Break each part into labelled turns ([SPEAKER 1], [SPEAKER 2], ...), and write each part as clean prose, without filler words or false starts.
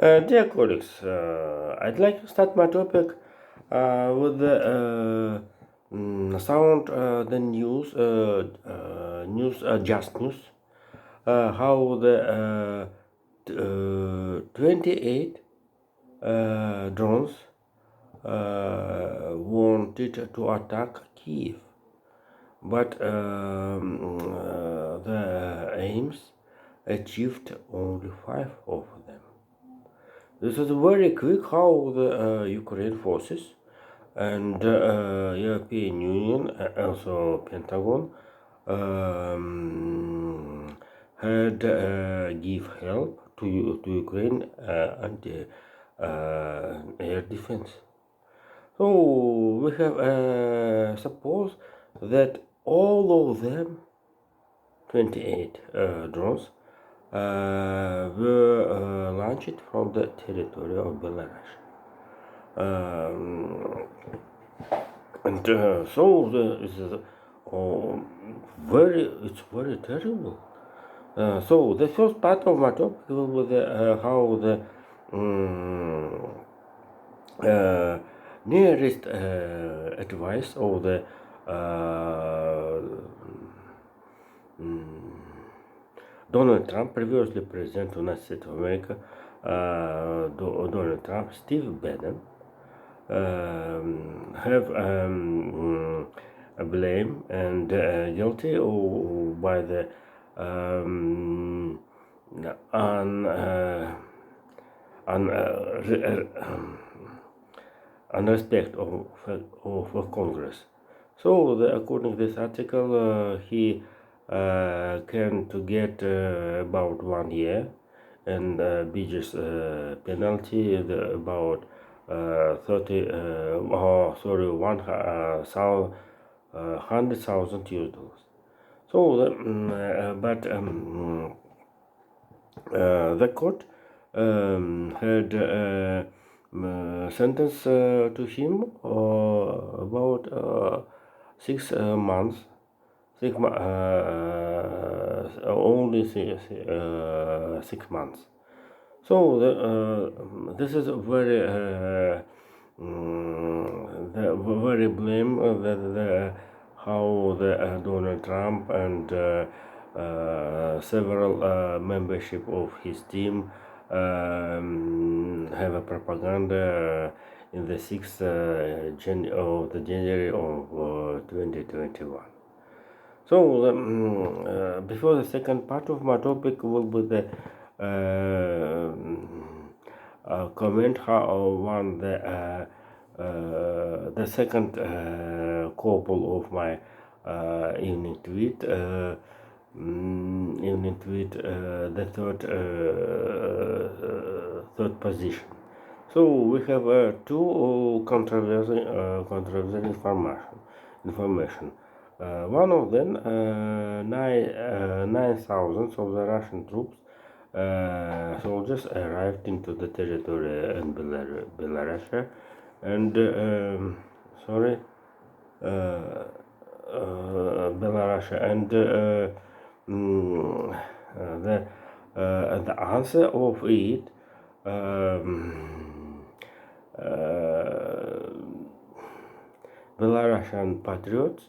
[SPEAKER 1] Dear colleagues, I'd like to start my topic with the sound the news, just news, how the 28 drones wanted to attack Kiev, but the aims achieved only five of them. This is very quick how the Ukraine forces and European Union, also Pentagon, had give help to Ukraine and air defense. So we have suppose that all of them, 28 drones, were launched from the territory of Belarus. Um, and so it's very terrible. So the first part of my topic will be how the um, uh, nearest advice of the Donald Trump, previously President of the United States of America, Donald Trump, Steve Bannon, have blame and guilty by the um, un, un, unrespect of Congress. So, according to this article, he can to get about 1 year and biggest penalty about 30 oh sorry 100,000 US dollars. So but the court had sentence to him about 6 months, only 6 months. So this is very very blame how the Donald Trump and several membership of his team have a propaganda in the 6th of the January of 2021. So before the second part of my topic will be the comment how one the second couple of my evening tweet the third position. So we have two controversial information. One of them, 9,000 of the Russian troops, soldiers arrived into the territory in Belarus, and Belarus, and the answer of it. Belarusian patriots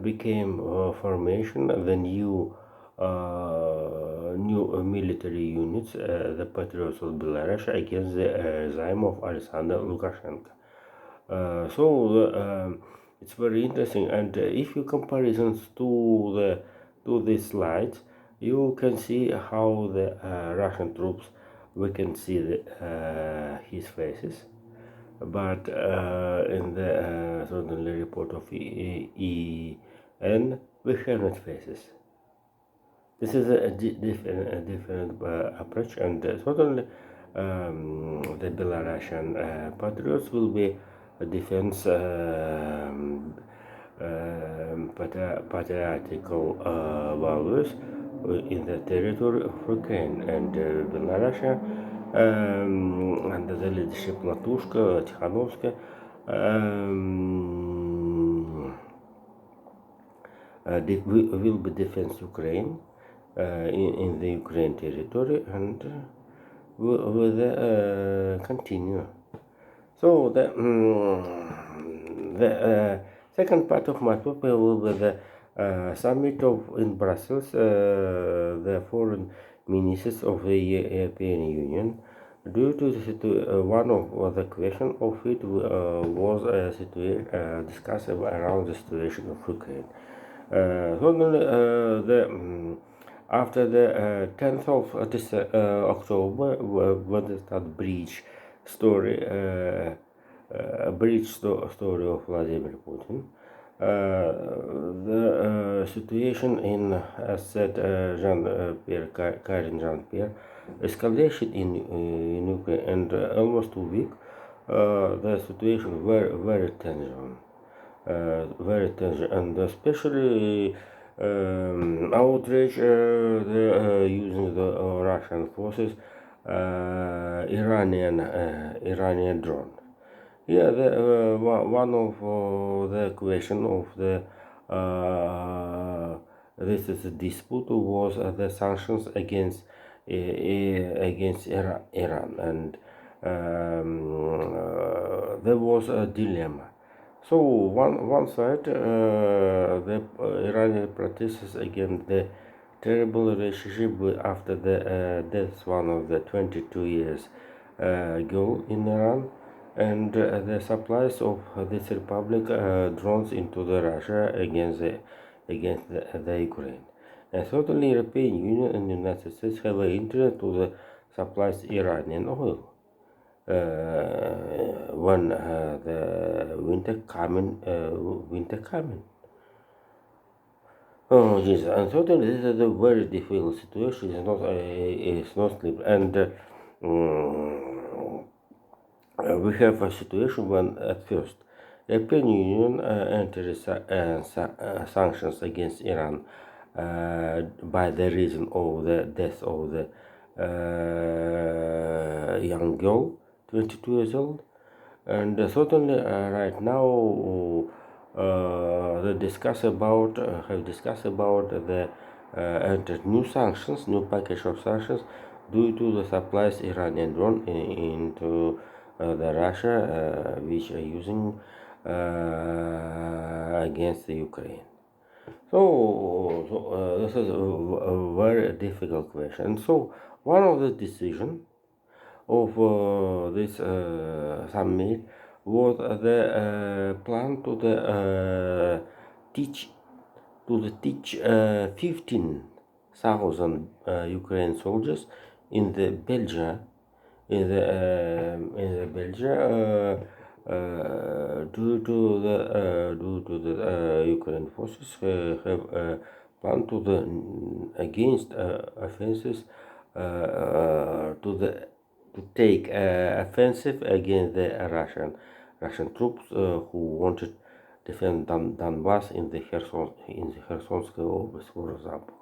[SPEAKER 1] became formation the new military units, the patriots of Belarus against the regime of Alexander Lukashenko. It's very interesting, and if you comparisons to these slides, you can see how the Russian troops, we can see his faces, but in the certainly report of EN, we have not faces. This is a different approach, and certainly the Belarusian patriots will be a defense patriotical values in the territory of Ukraine, and Belarus under the leadership Latushka, Tikhanovska, will be defense Ukraine in the Ukraine territory, and will continue. So the second part of my talk will be the summit in Brussels, the foreign ministers of the European Union. Due to one of the question of it was a discussed around the situation of Ukraine. After the 10th of October, when the start breach story, story of Vladimir Putin, the situation in, as said Jean-Pierre, Karin Jean-Pierre, escalation in Ukraine, and almost 2 weeks, the situation very tension, and especially outrage using the Russian forces, Iranian drone. Yeah, one of the question of the this is a dispute was the sanctions against Iran, and there was a dilemma. So one side, the Iranian protests against the terrible relationship after the death one of the 22 years girl in Iran, and the supplies of this republic drones into the Russia against the Ukraine. And certainly European Union and United States have an interest to the supplies Iranian oil. When the winter coming. Oh yes, and certainly this is a very difficult situation. It's not sleep, and we have a situation when at first European Union entered sanctions against Iran by the reason of the death of the young girl, 22 years old, and certainly right now they have discussed about the entered new sanctions, new package of sanctions due to the supplies Iranian drone into the Russia, which are using against the Ukraine. So this is a very difficult question. So one of the decisions of this summit was the plan to the teach 15,000 Ukrainian soldiers in the Belgium due to the Ukraine forces have planned to the against offenses to take offensive against the Russian troops who wanted to defend Donbass in the Khersonsk Oblast, for example,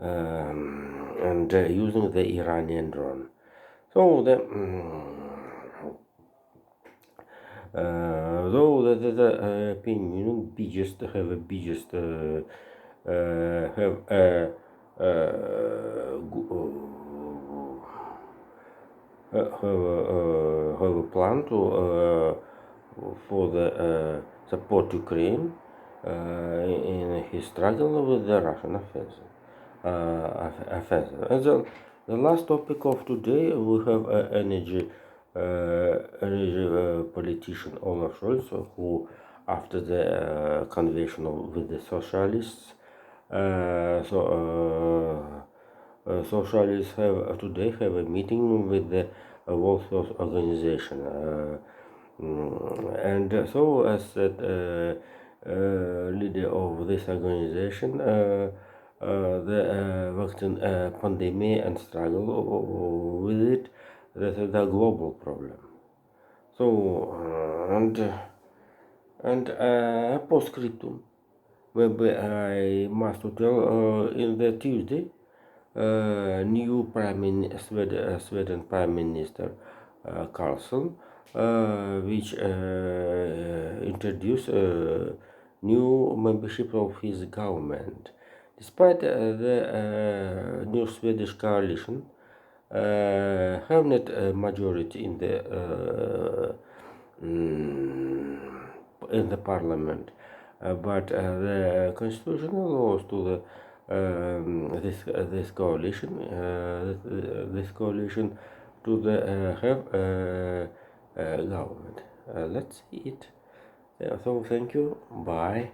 [SPEAKER 1] and using the Iranian drone. So though the European Union biggest have a biggest have have a plan to for the support Ukraine in his struggle with the Russian offensive. And the last topic of today, we have energy politician Olaf Scholz, who after the convention with the socialists, socialists have today have a meeting with the World Health Organization, and so as the leader of this organization, the vaccine pandemic and struggle with it, that is a global problem. So and postscriptum, maybe I must tell in the Tuesday, new Sweden Prime Minister Carlson, which introduced new membership of his government. Despite the new Swedish coalition, have not a majority mm, in the parliament, but the constitutional laws to the this coalition to the have government. Let's see it. So thank you. Bye.